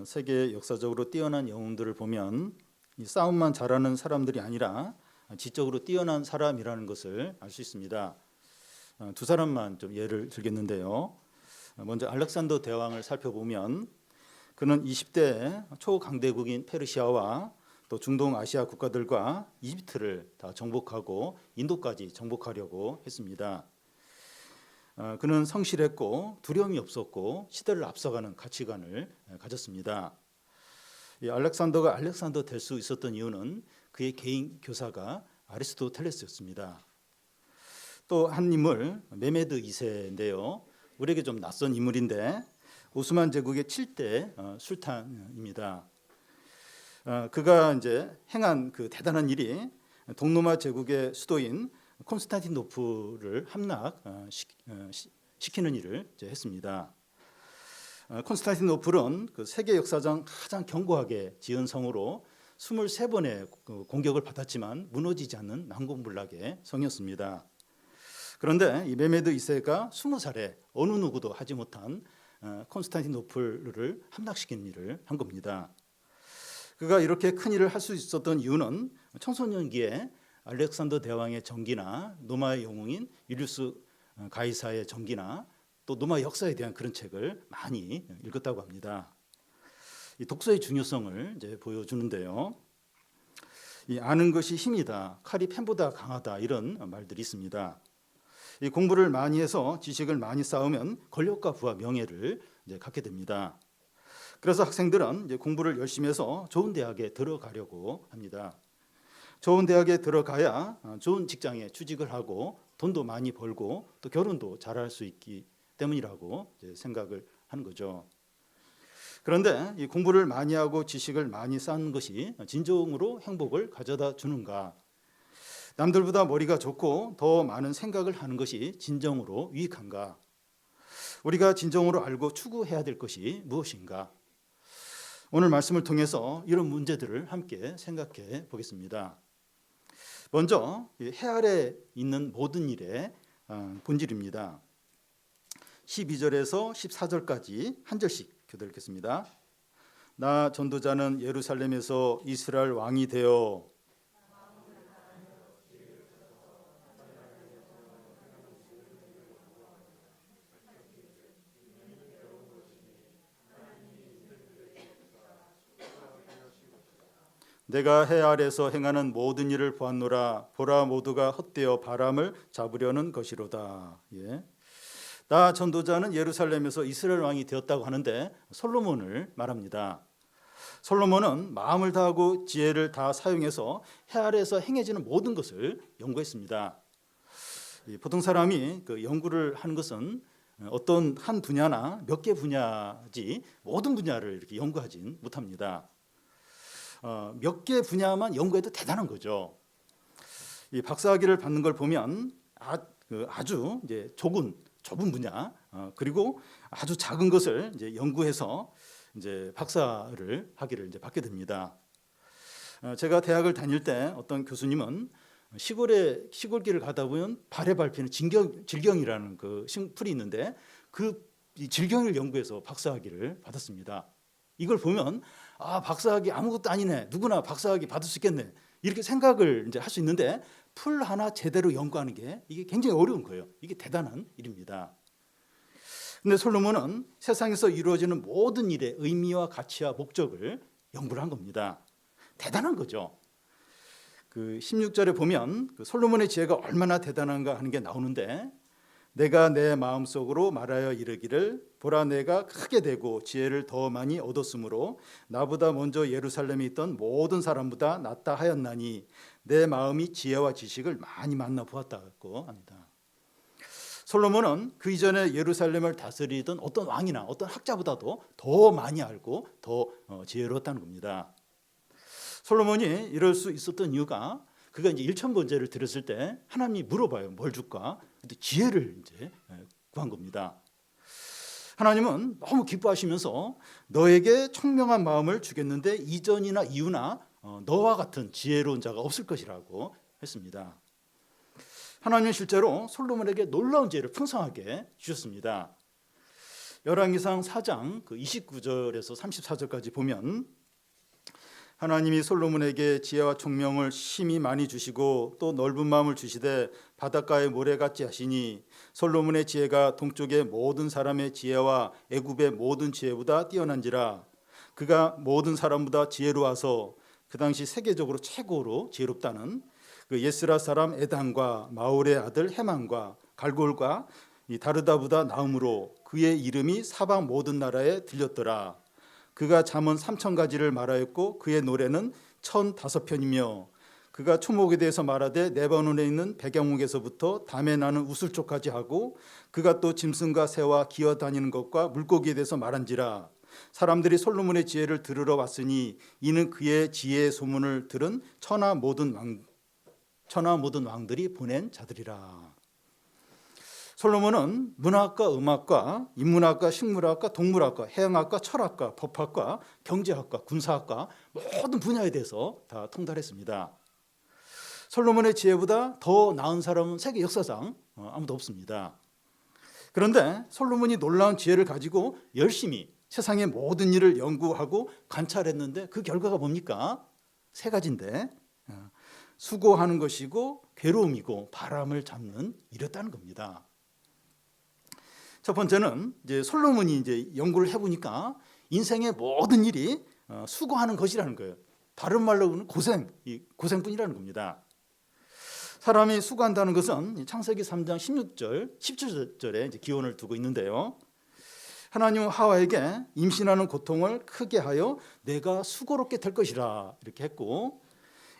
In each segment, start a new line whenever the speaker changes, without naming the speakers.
세계 역사적으로 뛰어난 영웅들을 보면 이 싸움만 잘하는 사람들이 아니라 지적으로 뛰어난 사람이라는 것을 알 수 있습니다. 두 사람만 좀 예를 들겠는데요. 먼저 알렉산더 대왕을 살펴보면 그는 20대 초강대국인 페르시아와 또 중동 아시아 국가들과 이집트를 다 정복하고 인도까지 정복하려고 했습니다. 그는 성실했고 두려움이 없었고 시대를 앞서가는 가치관을 가졌습니다. 이 알렉산더가 알렉산더 될 수 있었던 이유는 그의 개인 교사가 아리스토텔레스였습니다. 또 한 인물 메메드 2세인데요. 우리에게 좀 낯선 인물인데 오스만 제국의 7대 술탄입니다. 그가 이제 행한 그 대단한 일이 동로마 제국의 수도인 콘스탄티노플을 함락시키는 일을 했습니다. 콘스탄티노플은 그 세계 역사상 가장 견고하게 지은 성으로 23번의 공격을 받았지만 무너지지 않는 난공불락의 성이었습니다. 그런데 이 메메드 2세가 20살에 어느 누구도 하지 못한 콘스탄티노플을 함락시키는 일을 한 겁니다. 그가 이렇게 큰 일을 할 수 있었던 이유는 청소년기에 알렉산더 대왕의 전기나 로마의 영웅인 율리우스 가이사의 전기나 또 로마 역사에 대한 그런 책을 많이 읽었다고 합니다. 이 독서의 중요성을 이제 보여주는데요. 이 아는 것이 힘이다, 칼이 펜보다 강하다 이런 말들이 있습니다. 이 공부를 많이 해서 지식을 많이 쌓으면 권력과 부와 명예를 이제 갖게 됩니다. 그래서 학생들은 이제 공부를 열심히 해서 좋은 대학에 들어가려고 합니다. 좋은 대학에 들어가야 좋은 직장에 취직을 하고 돈도 많이 벌고 또 결혼도 잘할 수 있기 때문이라고 이제 생각을 하는 거죠. 그런데 이 공부를 많이 하고 지식을 많이 쌓는 것이 진정으로 행복을 가져다 주는가? 남들보다 머리가 좋고 더 많은 생각을 하는 것이 진정으로 유익한가? 우리가 진정으로 알고 추구해야 될 것이 무엇인가? 오늘 말씀을 통해서 이런 문제들을 함께 생각해 보겠습니다. 먼저 해 아래 있는 모든 일의 본질입니다. 12절에서 14절까지 한 절씩 교독 읽겠습니다. 나 전도자는 예루살렘에서 이스라엘 왕이 되어 내가 해 아래서 행하는 모든 일을 보았노라. 보라, 모두가 헛되어 바람을 잡으려는 것이로다. 예. 나 전도자는 예루살렘에서 이스라엘 왕이 되었다고 하는데 솔로몬을 말합니다. 솔로몬은 마음을 다하고 지혜를 다 사용해서 해 아래에서 행해지는 모든 것을 연구했습니다. 보통 사람이 그 연구를 하는 것은 어떤 한 분야나 몇 개 분야지 모든 분야를 이렇게 연구하진 못합니다. 몇 개 분야만 연구해도 대단한 거죠. 이 박사학위를 받는 걸 보면 아주 이제 좁은 분야 그리고 아주 작은 것을 이제 연구해서 이제 박사를 학위를 이제 받게 됩니다. 제가 대학을 다닐 때 어떤 교수님은 시골길을 가다 보면 발에 밟히는 질경이라는 그 풀이 있는데 그 질경을 연구해서 박사학위를 받았습니다. 이걸 보면 박사학위 아무것도 아니네, 누구나 박사학위 받을 수 있겠네 이렇게 생각을 이제 할 수 있는데 풀 하나 제대로 연구하는 게 이게 굉장히 어려운 거예요. 이게 대단한 일입니다. 근데 솔로몬은 세상에서 이루어지는 모든 일의 의미와 가치와 목적을 연구를 한 겁니다. 대단한 거죠. 그 16절에 보면 그 솔로몬의 지혜가 얼마나 대단한가 하는 게 나오는데 내가 내 마음속으로 말하여 이르기를 보라, 내가 크게 되고 지혜를 더 많이 얻었으므로 나보다 먼저 예루살렘에 있던 모든 사람보다 낫다 하였나니 내 마음이 지혜와 지식을 많이 만나 보았다고 합니다. 솔로몬은 그 이전에 예루살렘을 다스리던 어떤 왕이나 어떤 학자보다도 더 많이 알고 더 지혜로웠다는 겁니다. 솔로몬이 이럴 수 있었던 이유가 그가 이제 일천번제를 드렸을 때 하나님이 물어봐요. 뭘 줄까? 근데 지혜를 이제 구한 겁니다. 하나님은 너무 기뻐하시면서 너에게 청명한 마음을 주겠는데 이전이나 이후나 너와 같은 지혜로운 자가 없을 것이라고 했습니다. 하나님은 실제로 솔로몬에게 놀라운 지혜를 풍성하게 주셨습니다. 열왕기상 4장 그 29절에서 34절까지 보면 하나님이 솔로몬에게 지혜와 총명을 심히 많이 주시고 또 넓은 마음을 주시되 바닷가의 모래같이 하시니 솔로몬의 지혜가 동쪽의 모든 사람의 지혜와 애굽의 모든 지혜보다 뛰어난지라. 그가 모든 사람보다 지혜로워서 그 당시 세계적으로 최고로 지혜롭다는 그 예스라 사람 에단과 마올의 아들 헤만과 갈골과 이 다르다보다 나음으로 그의 이름이 사방 모든 나라에 들렸더라. 그가 잠언 3,000가지를 말하였고 그의 노래는 1,005편이며 그가 초목에 대해서 말하되 레바논에 있는 백양목에서부터 담에 나는 우슬초까지 하고 그가 또 짐승과 새와 기어다니는 것과 물고기에 대해서 말한지라. 사람들이 솔로몬의 지혜를 들으러 왔으니 이는 그의 지혜의 소문을 들은 천하 모든 왕들이 보낸 자들이라. 솔로몬은 문학과 음악과 인문학과 식물학과 동물학과 해양학과 철학과 법학과 경제학과 군사학과 모든 분야에 대해서 다 통달했습니다. 솔로몬의 지혜보다 더 나은 사람은 세계 역사상 아무도 없습니다. 그런데 솔로몬이 놀라운 지혜를 가지고 열심히 세상의 모든 일을 연구하고 관찰했는데 그 결과가 뭡니까? 세 가지인데 수고하는 것이고 괴로움이고 바람을 잡는 일이었다는 겁니다. 첫 번째는 이제 솔로몬이 이제 연구를 해보니까 인생의 모든 일이 수고하는 것이라는 거예요. 다른 말로는 고생뿐이라는 겁니다. 사람이 수고한다는 것은 창세기 3장 16절, 17절에 이제 기원을 두고 있는데요. 하나님은 하와에게 임신하는 고통을 크게 하여 내가 수고롭게 될 것이라 이렇게 했고,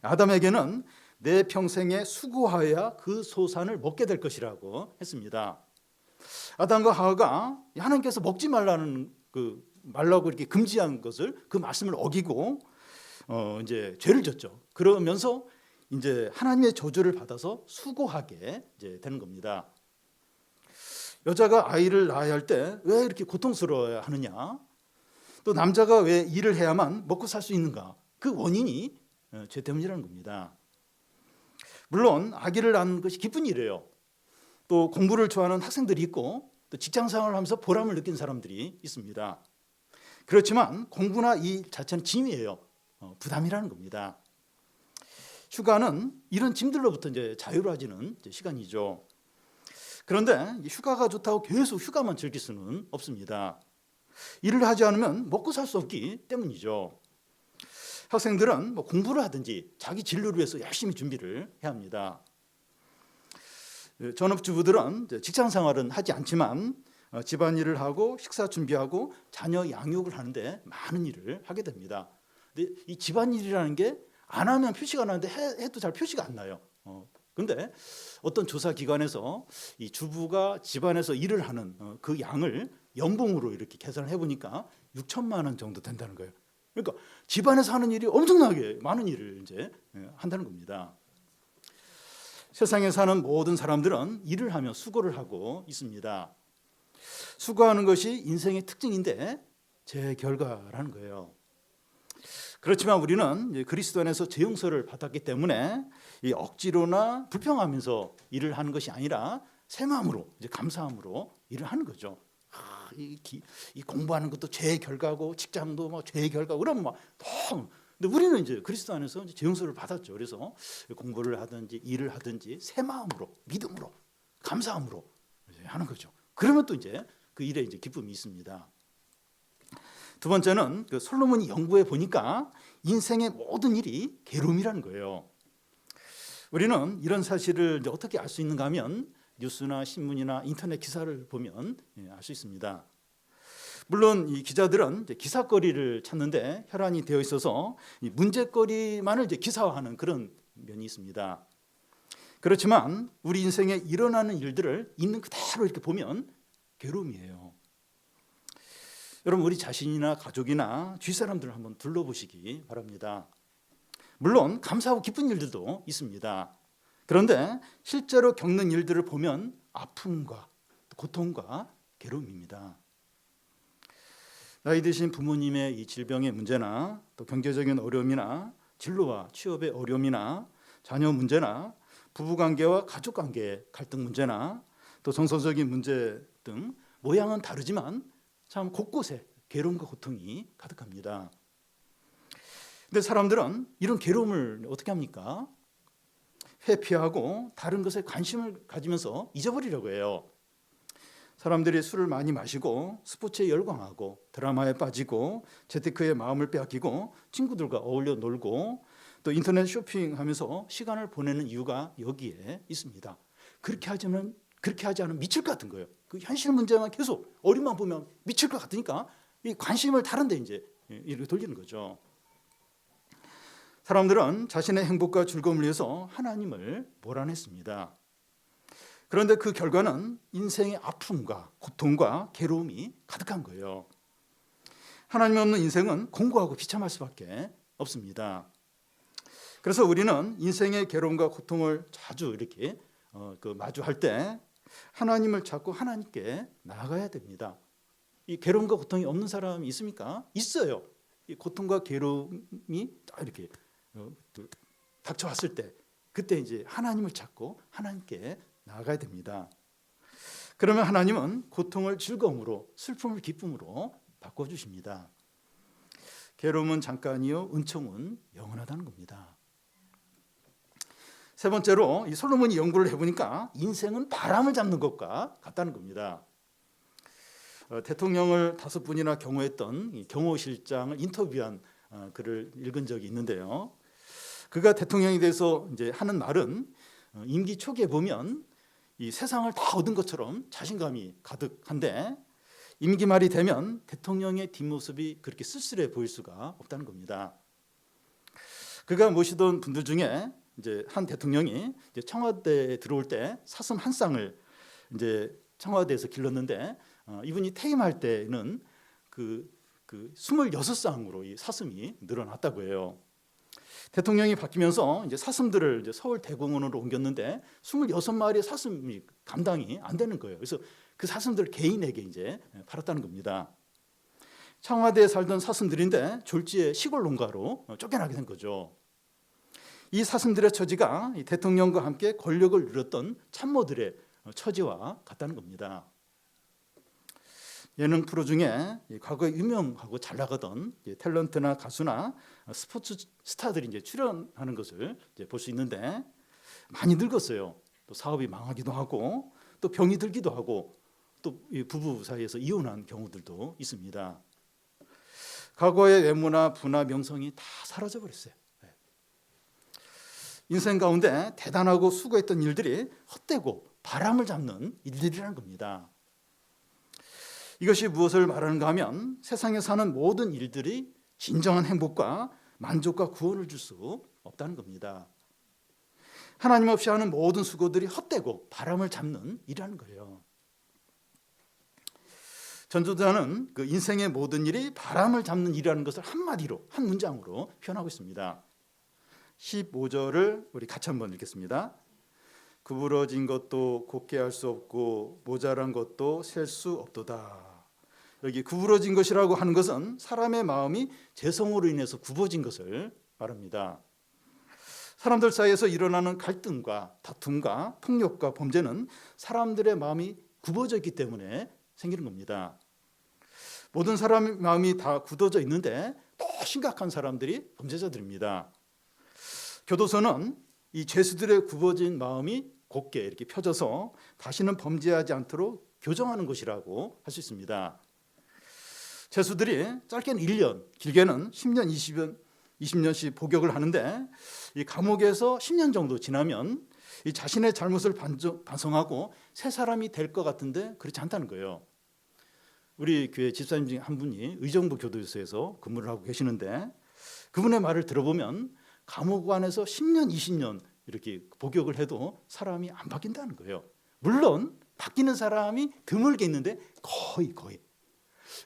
아담에게는 내 평생에 수고하여야 그 소산을 먹게 될 것이라고 했습니다. 아담과 하와가 하나님께서 먹지 말라고 이렇게 금지한 것을 그 말씀을 어기고 이제 죄를 졌죠. 그러면서 이제 하나님의 저주를 받아서 수고하게 이제 되는 겁니다. 여자가 아이를 낳아야 할 때 왜 이렇게 고통스러워야 하느냐? 또 남자가 왜 일을 해야만 먹고 살 수 있는가? 그 원인이 죄 때문이라는 겁니다. 물론 아기를 낳는 것이 기쁜 일이에요. 또 공부를 좋아하는 학생들이 있고 또 직장 생활을 하면서 보람을 느낀 사람들이 있습니다. 그렇지만 공부나 이 자체는 짐이에요. 부담이라는 겁니다. 휴가는 이런 짐들로부터 이제 자유로워지는 시간이죠. 그런데 휴가가 좋다고 계속 휴가만 즐길 수는 없습니다. 일을 하지 않으면 먹고 살 수 없기 때문이죠. 학생들은 공부를 하든지 자기 진로를 위해서 열심히 준비를 해야 합니다. 전업주부들은 직장 생활은 하지 않지만 집안일을 하고 식사 준비하고 자녀 양육을 하는데 많은 일을 하게 됩니다. 근데 이 집안일이라는 게 안 하면 표시가 나는데 해도 잘 표시가 안 나요. 그런데 어떤 조사 기관에서 이 주부가 집안에서 일을 하는 그 양을 연봉으로 이렇게 계산을 해보니까 6천만 원 정도 된다는 거예요. 그러니까 집안에서 하는 일이 엄청나게 많은 일을 이제 한다는 겁니다. 세상에 사는 모든 사람들은 일을 하며 수고를 하고 있습니다. 수고하는 것이 인생의 특징인데 제 결과라는 거예요. 그렇지만 우리는 그리스도 안에서 제 용서를 받았기 때문에 이 억지로나 불평하면서 일을 하는 것이 아니라 새 마음으로 이제 감사함으로 일을 하는 거죠. 이 공부하는 것도 죄의 결과고 직장도 뭐 죄의 결과고 그러면 막 너무. 근데 우리는 이제 그리스도 안에서 이제 제 용서를 받았죠. 그래서 공부를 하든지 일을 하든지 새 마음으로 믿음으로 감사함으로 이제 하는 거죠. 그러면 또 이제 그 일에 이제 기쁨이 있습니다. 두 번째는 그 솔로몬이 연구해 보니까 인생의 모든 일이 괴로움이라는 거예요. 우리는 이런 사실을 이제 어떻게 알 수 있는가 하면 뉴스나 신문이나 인터넷 기사를 보면 알 수 있습니다. 물론 이 기자들은 이제 기사거리를 찾는데 혈안이 되어 있어서 이 문제거리만을 이제 기사화하는 그런 면이 있습니다. 그렇지만 우리 인생에 일어나는 일들을 있는 그대로 이렇게 보면 괴로움이에요. 여러분 우리 자신이나 가족이나 주위 사람들을 한번 둘러보시기 바랍니다. 물론 감사하고 기쁜 일들도 있습니다. 그런데 실제로 겪는 일들을 보면 아픔과 고통과 괴로움입니다. 나이 드신 부모님의 이 질병의 문제나 또 경제적인 어려움이나 진로와 취업의 어려움이나 자녀 문제나 부부관계와 가족관계의 갈등 문제나 또 정서적인 문제 등 모양은 다르지만 참 곳곳에 괴로움과 고통이 가득합니다. 근데 사람들은 이런 괴로움을 어떻게 합니까? 회피하고 다른 것에 관심을 가지면서 잊어버리려고 해요. 사람들이 술을 많이 마시고 스포츠에 열광하고 드라마에 빠지고 재테크에 마음을 빼앗기고 친구들과 어울려 놀고 또 인터넷 쇼핑하면서 시간을 보내는 이유가 여기에 있습니다. 그렇게 하지 않으면 미칠 것 같은 거예요. 그 현실 문제만 계속 어림만 보면 미칠 것 같으니까 이 관심을 다른 데 이제 이렇게 돌리는 거죠. 사람들은 자신의 행복과 즐거움을 위해서 하나님을 몰아냈습니다. 그런데 그 결과는 인생의 아픔과 고통과 괴로움이 가득한 거예요. 하나님 없는 인생은 공고하고 비참할 수밖에 없습니다. 그래서 우리는 인생의 괴로움과 고통을 자주 이렇게 마주할 때 하나님을 찾고 하나님께 나아가야 됩니다. 이 괴로움과 고통이 없는 사람이 있습니까? 있어요. 이 고통과 괴로움이 딱 이렇게 닥쳐왔을 때 그때 이제 하나님을 찾고 하나님께 나아가야 됩니다. 그러면 하나님은 고통을 즐거움으로, 슬픔을 기쁨으로 바꿔주십니다. 괴로움은 잠깐이요, 은총은 영원하다는 겁니다. 세 번째로 이 솔로몬이 연구를 해보니까 인생은 바람을 잡는 것과 같다는 겁니다. 대통령을 5분이나 경호했던 이 경호실장을 인터뷰한 글을 읽은 적이 있는데요. 그가 대통령에 대해서 이제 하는 말은 임기 초기에 보면 이 세상을 다 얻은 것처럼 자신감이 가득한데 임기 말이 되면 대통령의 뒷모습이 그렇게 쓸쓸해 보일 수가 없다는 겁니다. 그가 모시던 분들 중에 이제 한 대통령이 이제 청와대에 들어올 때 사슴 한 쌍을 이제 청와대에서 길렀는데 이분이 퇴임할 때는 그 26쌍으로 이 사슴이 늘어났다고 해요. 대통령이 바뀌면서 이제 사슴들을 이제 서울 대공원으로 옮겼는데 26마리의 사슴이 감당이 안 되는 거예요. 그래서 그 사슴들을 개인에게 이제 팔았다는 겁니다. 청와대에 살던 사슴들인데 졸지에 시골 농가로 쫓겨나게 된 거죠. 이 사슴들의 처지가 이 대통령과 함께 권력을 누렸던 참모들의 처지와 같다는 겁니다. 예능 프로 중에 과거에 유명하고 잘 나가던 탤런트나 가수나 스포츠 스타들이 이제 출연하는 것을 볼 수 있는데 많이 늙었어요. 또 사업이 망하기도 하고 또 병이 들기도 하고 또 부부 사이에서 이혼한 경우들도 있습니다. 과거의 외모나 부나 명성이 다 사라져 버렸어요. 인생 가운데 대단하고 수고했던 일들이 헛되고 바람을 잡는 일들이라는 겁니다. 이것이 무엇을 말하는가 하면 세상에 사는 모든 일들이 진정한 행복과 만족과 구원을 줄 수 없다는 겁니다. 하나님 없이 하는 모든 수고들이 헛되고 바람을 잡는 일이라는 거예요. 전도자는 그 인생의 모든 일이 바람을 잡는 일이라는 것을 한마디로, 한 문장으로 표현하고 있습니다. 15절을 우리 같이 한번 읽겠습니다. 구부러진 것도 곱게 할 수 없고 모자란 것도 셀 수 없도다. 여기 구부러진 것이라고 하는 것은 사람의 마음이 죄성으로 인해서 굽어진 것을 말합니다. 사람들 사이에서 일어나는 갈등과 다툼과 폭력과 범죄는 사람들의 마음이 굽어져 있기 때문에 생기는 겁니다. 모든 사람의 마음이 다 굳어져 있는데 더 심각한 사람들이 범죄자들입니다. 교도소는 이 죄수들의 굽어진 마음이 곧게 이렇게 펴져서 다시는 범죄하지 않도록 교정하는 것이라고 할 수 있습니다. 죄수들이 짧게는 1년, 길게는 10년, 20년씩 복역을 하는데 이 감옥에서 10년 정도 지나면 이 자신의 잘못을 반성하고 새 사람이 될 것 같은데 그렇지 않다는 거예요. 우리 교회 집사님 중에 한 분이 의정부 교도소에서 근무를 하고 계시는데 그분의 말을 들어보면 감옥 안에서 10년, 20년 이렇게 복역을 해도 사람이 안 바뀐다는 거예요. 물론 바뀌는 사람이 드물게 있는데 거의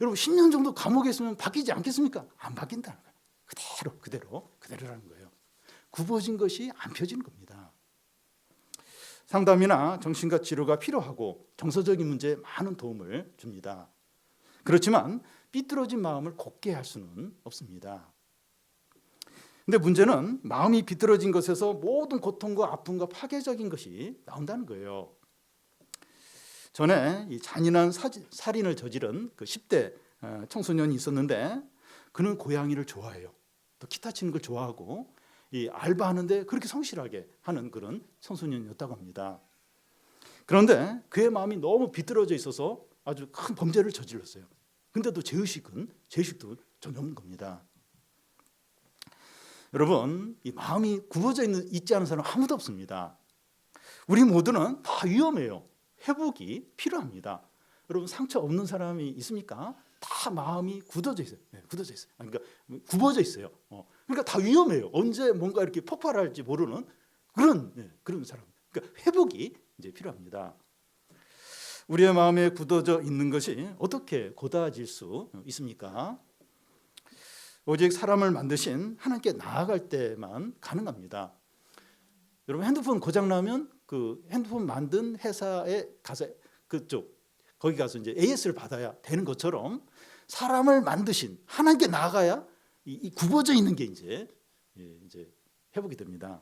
여러분 10년 정도 감옥에 있으면 바뀌지 않겠습니까? 안 바뀐다는 거예요. 그대로라는 거예요. 굽어진 것이 안 펴지는 겁니다. 상담이나 정신과 치료가 필요하고 정서적인 문제에 많은 도움을 줍니다. 그렇지만 삐뚤어진 마음을 곧게 할 수는 없습니다. 근데 문제는 마음이 비뚤어진 것에서 모든 고통과 아픔과 파괴적인 것이 나온다는 거예요. 전에 이 잔인한 살인을 저지른 그 10대 청소년이 있었는데 그는 고양이를 좋아해요. 또 기타 치는 걸 좋아하고 이 알바하는데 그렇게 성실하게 하는 그런 청소년이었다고 합니다. 그런데 그의 마음이 너무 비뚤어져 있어서 아주 큰 범죄를 저질렀어요. 근데도 죄의식도 전혀 없는 겁니다. 여러분, 이 마음이 굽어져 있지 않은 사람은 아무도 없습니다. 우리 모두는 다 위험해요. 회복이 필요합니다. 여러분, 상처 없는 사람이 있습니까? 다 마음이 굳어져 있어요. 네, 굳어져 있어요. 그러니까 굽어져 있어요. 그러니까 다 위험해요. 언제 뭔가 이렇게 폭발할지 모르는 그런 사람. 그러니까 회복이 이제 필요합니다. 우리의 마음에 굳어져 있는 것이 어떻게 고다질 수 있습니까? 오직 사람을 만드신 하나님께 나아갈 때만 가능합니다. 여러분, 핸드폰 고장 나면 그 핸드폰 만든 회사에 가서 거기 가서 이제 AS를 받아야 되는 것처럼 사람을 만드신 하나님께 나아가야 이 굽어져 있는 게 이제 회복이 됩니다.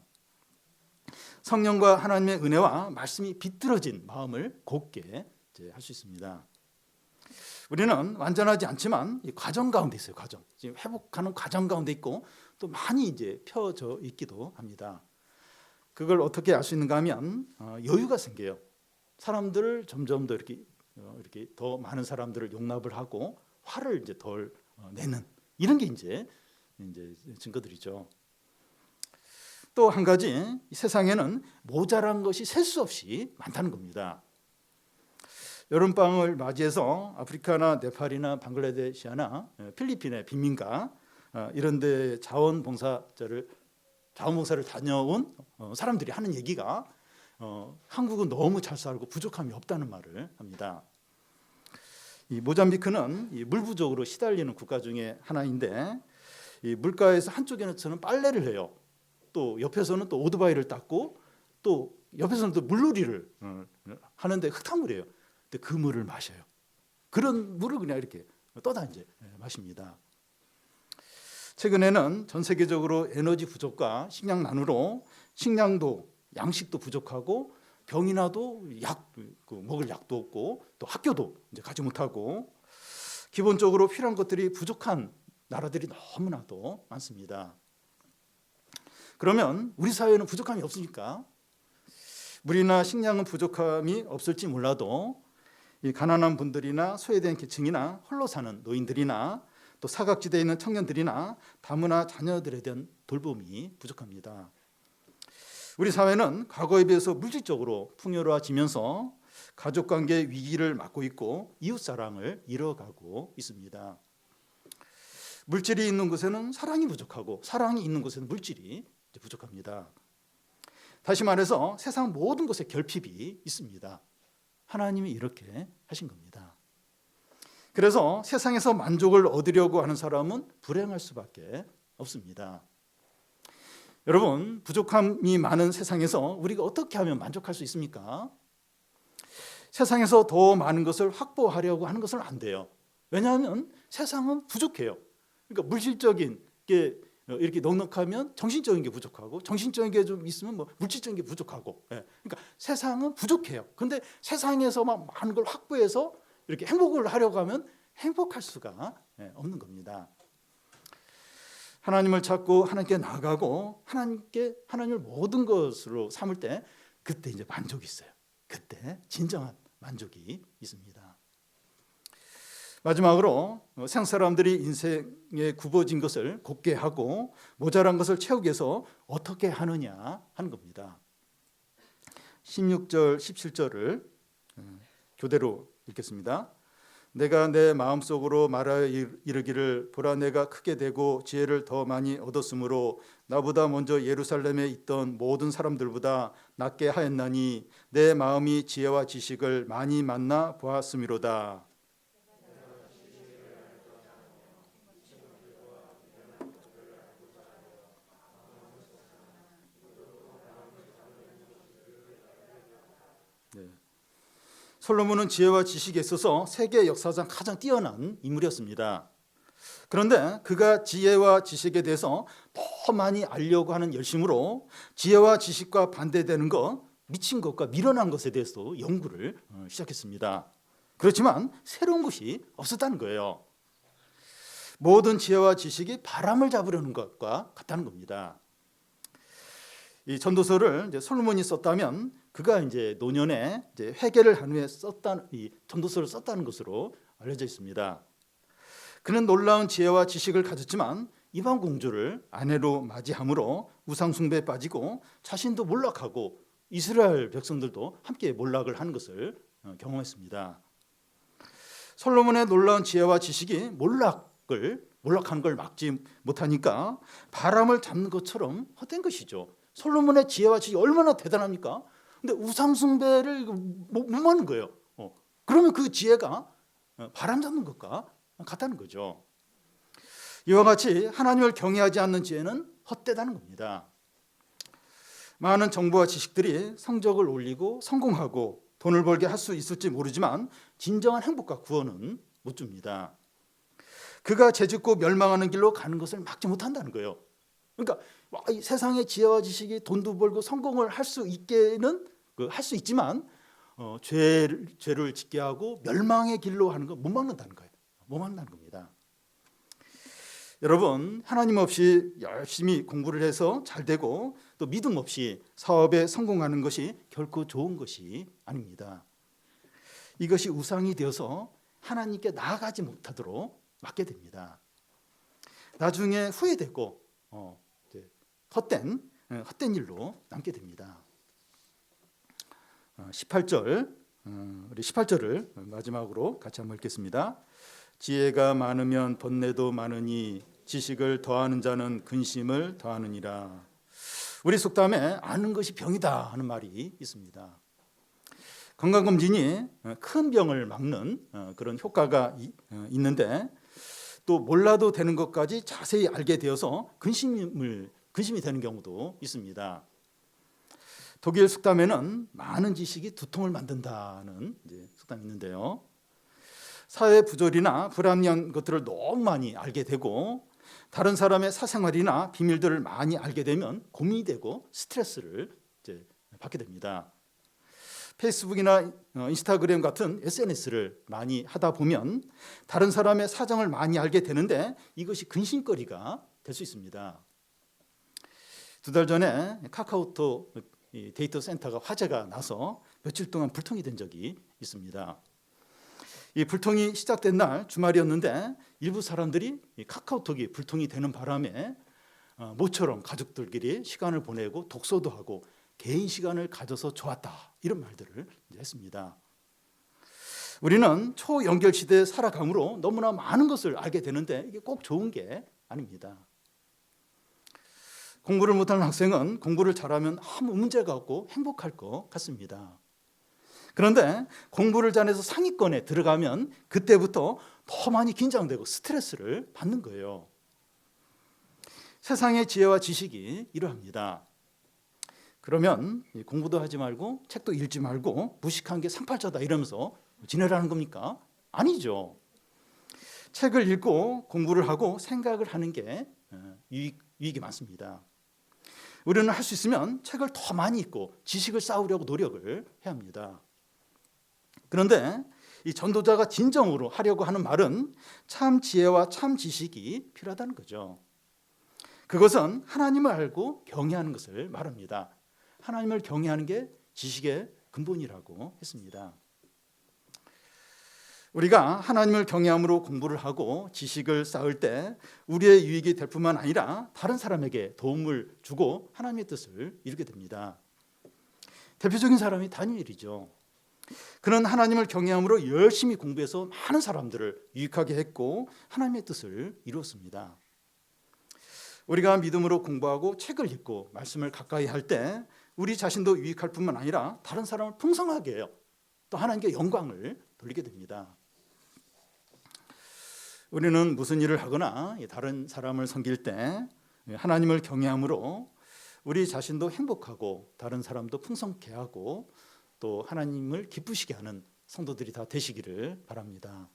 성령과 하나님의 은혜와 말씀이 비뚤어진 마음을 곱게 할 수 있습니다. 우리는 완전하지 않지만 이 과정 가운데 있어요. 지금 회복하는 과정 가운데 있고 또 많이 이제 펴져 있기도 합니다. 그걸 어떻게 알 수 있는가 하면 여유가 생겨요. 사람들을 점점 더 이렇게 더 많은 사람들을 용납을 하고 화를 이제 덜 내는 이런 게 이제 증거들이죠. 또 한 가지, 이 세상에는 모자란 것이 셀 수 없이 많다는 겁니다. 여름방을 맞이해서 아프리카나 네팔이나 방글라데시아나 필리핀의 빈민가 이런 데 자원봉사를 다녀온 사람들이 하는 얘기가 한국은 너무 잘 살고 부족함이 없다는 말을 합니다. 이 모잠비크는 이 물 부족으로 시달리는 국가 중에 하나인데 이 물가에서 한쪽에서는 빨래를 해요. 또 옆에서는 또 오토바이를 닦고 또 옆에서는 또 물놀이를 하는데 흙탕물이에요. 근데 그 물을 마셔요. 그런 물을 그냥 이렇게 떠다 이제 마십니다. 최근에는 전 세계적으로 에너지 부족과 식량난으로 식량도 양식도 부족하고 병이 나도 먹을 약도 없고 또 학교도 이제 가지 못하고 기본적으로 필요한 것들이 부족한 나라들이 너무나도 많습니다. 그러면 우리 사회는 부족함이 없으니까 물이나 식량은 부족함이 없을지 몰라도 이 가난한 분들이나 소외된 계층이나 홀로 사는 노인들이나 또 사각지대에 있는 청년들이나 다문화 자녀들에 대한 돌봄이 부족합니다. 우리 사회는 과거에 비해서 물질적으로 풍요로워지면서 가족관계 위기를 맞고 있고 이웃사랑을 잃어가고 있습니다. 물질이 있는 곳에는 사랑이 부족하고 사랑이 있는 곳에는 물질이 부족합니다. 다시 말해서 세상 모든 곳에 결핍이 있습니다. 하나님이 이렇게 하신 겁니다. 그래서 세상에서 만족을 얻으려고 하는 사람은 불행할 수밖에 없습니다. 여러분, 부족함이 많은 세상에서 우리가 어떻게 하면 만족할 수 있습니까? 세상에서 더 많은 것을 확보하려고 하는 것은 안 돼요. 왜냐하면 세상은 부족해요. 그러니까 물질적인 게 이렇게 넉넉하면 정신적인 게 부족하고 정신적인 게 좀 있으면 뭐 물질적인 게 부족하고 그러니까 세상은 부족해요. 그런데 세상에서만 많은 걸 확보해서 이렇게 행복을 하려고 하면 행복할 수가 없는 겁니다. 하나님을 찾고 하나님께 나아가고 하나님을 모든 것으로 삼을 때 그때 이제 만족이 있어요. 그때 진정한 만족이 있습니다. 마지막으로 세상 사람들이 인생에 굽어진 것을 곱게 하고 모자란 것을 채우기 위해서 어떻게 하느냐 하는 겁니다. 16절 17절을 교대로 읽겠습니다. 내가 내 마음속으로 말하여 이르기를 보라 내가 크게 되고 지혜를 더 많이 얻었으므로 나보다 먼저 예루살렘에 있던 모든 사람들보다 낫게 하였나니 내 마음이 지혜와 지식을 많이 만나 보았음이로다. 솔로몬은 지혜와 지식에 있어서 세계 역사상 가장 뛰어난 인물이었습니다. 그런데 그가 지혜와 지식에 대해서 더 많이 알려고 하는 열심으로 지혜와 지식과 반대되는 것, 미친 것과 미련한 것에 대해서 연구를 시작했습니다. 그렇지만 새로운 것이 없었다는 거예요. 모든 지혜와 지식이 바람을 잡으려는 것과 같다는 겁니다. 이 전도서를 이제 솔로몬이 썼다면 그가 이제 노년에 이제 회개를 한 후에 썼다는 이 전도서를 썼다는 것으로 알려져 있습니다. 그는 놀라운 지혜와 지식을 가졌지만 이방 공주를 아내로 맞이함으로 우상 숭배에 빠지고 자신도 몰락하고 이스라엘 백성들도 함께 몰락을 한 것을 경험했습니다. 솔로몬의 놀라운 지혜와 지식이 몰락한 걸 막지 못하니까 바람을 잡는 것처럼 헛된 것이죠. 솔로몬의 지혜와 지식이 얼마나 대단합니까? 근데 우상 숭배를 못 막는 거예요. 그러면 그 지혜가 바람 잡는 것과 같다는 거죠. 이와 같이 하나님을 경외하지 않는 지혜는 헛되다는 겁니다. 많은 정보와 지식들이 성적을 올리고 성공하고 돈을 벌게 할 수 있을지 모르지만 진정한 행복과 구원은 못 줍니다. 그가 죄짓고 멸망하는 길로 가는 것을 막지 못한다는 거예요. 그러니까 이 세상의 지혜와 지식이 돈도 벌고 성공을 할 수 있게는 할 수 있지만 죄를 짓게 하고 멸망의 길로 하는 건 못 막는다는 거예요. 못 막는다는 겁니다. 여러분, 하나님 없이 열심히 공부를 해서 잘 되고 또 믿음 없이 사업에 성공하는 것이 결코 좋은 것이 아닙니다. 이것이 우상이 되어서 하나님께 나아가지 못하도록 막게 됩니다. 나중에 후회되고 헛된 일로 남게 됩니다. 18절, 우리 18절을 마지막으로 같이 한번 읽겠습니다. 지혜가 많으면 번뇌도 많으니 지식을 더하는 자는 근심을 더하느니라. 우리 속담에 아는 것이 병이다 하는 말이 있습니다. 건강검진이 큰 병을 막는 그런 효과가 있는데 또 몰라도 되는 것까지 자세히 알게 되어서 근심이 되는 경우도 있습니다. 독일 속담에는 많은 지식이 두통을 만든다는 속담이 있는데요. 사회 부조리나 불합리한 것들을 너무 많이 알게 되고 다른 사람의 사생활이나 비밀들을 많이 알게 되면 고민이 되고 스트레스를 받게 됩니다. 페이스북이나 인스타그램 같은 SNS를 많이 하다 보면 다른 사람의 사정을 많이 알게 되는데 이것이 근심거리가 될 수 있습니다. 2달 전에 카카오톡 데이터 센터가 화재가 나서 며칠 동안 불통이 된 적이 있습니다. 이 불통이 시작된 날 주말이었는데 일부 사람들이 카카오톡이 불통이 되는 바람에 모처럼 가족들끼리 시간을 보내고 독서도 하고 개인 시간을 가져서 좋았다 이런 말들을 했습니다. 우리는 초연결 시대에 살아가므로 너무나 많은 것을 알게 되는데 이게 꼭 좋은 게 아닙니다. 공부를 못하는 학생은 공부를 잘하면 아무 문제가 없고 행복할 것 같습니다. 그런데 공부를 잘해서 상위권에 들어가면 그때부터 더 많이 긴장되고 스트레스를 받는 거예요. 세상의 지혜와 지식이 이러합니다. 그러면 공부도 하지 말고 책도 읽지 말고 무식한 게 상팔자다 이러면서 지내라는 겁니까? 아니죠. 책을 읽고 공부를 하고 생각을 하는 게 유익이 많습니다. 우리는 할 수 있으면 책을 더 많이 읽고 지식을 쌓으려고 노력을 해야 합니다. 그런데 이 전도자가 진정으로 하려고 하는 말은 참 지혜와 참 지식이 필요하다는 거죠. 그것은 하나님을 알고 경외하는 것을 말합니다. 하나님을 경외하는 게 지식의 근본이라고 했습니다. 우리가 하나님을 경외함으로 공부를 하고 지식을 쌓을 때 우리의 유익이 될 뿐만 아니라 다른 사람에게 도움을 주고 하나님의 뜻을 이루게 됩니다. 대표적인 사람이 다니엘이죠. 그는 하나님을 경외함으로 열심히 공부해서 많은 사람들을 유익하게 했고 하나님의 뜻을 이루었습니다. 우리가 믿음으로 공부하고 책을 읽고 말씀을 가까이 할 때 우리 자신도 유익할 뿐만 아니라 다른 사람을 풍성하게 해요. 또 하나님께 영광을 돌리게 됩니다. 우리는 무슨 일을 하거나 다른 사람을 섬길 때 하나님을 경외함으로 우리 자신도 행복하고 다른 사람도 풍성케 하고 또 하나님을 기쁘시게 하는 성도들이 다 되시기를 바랍니다.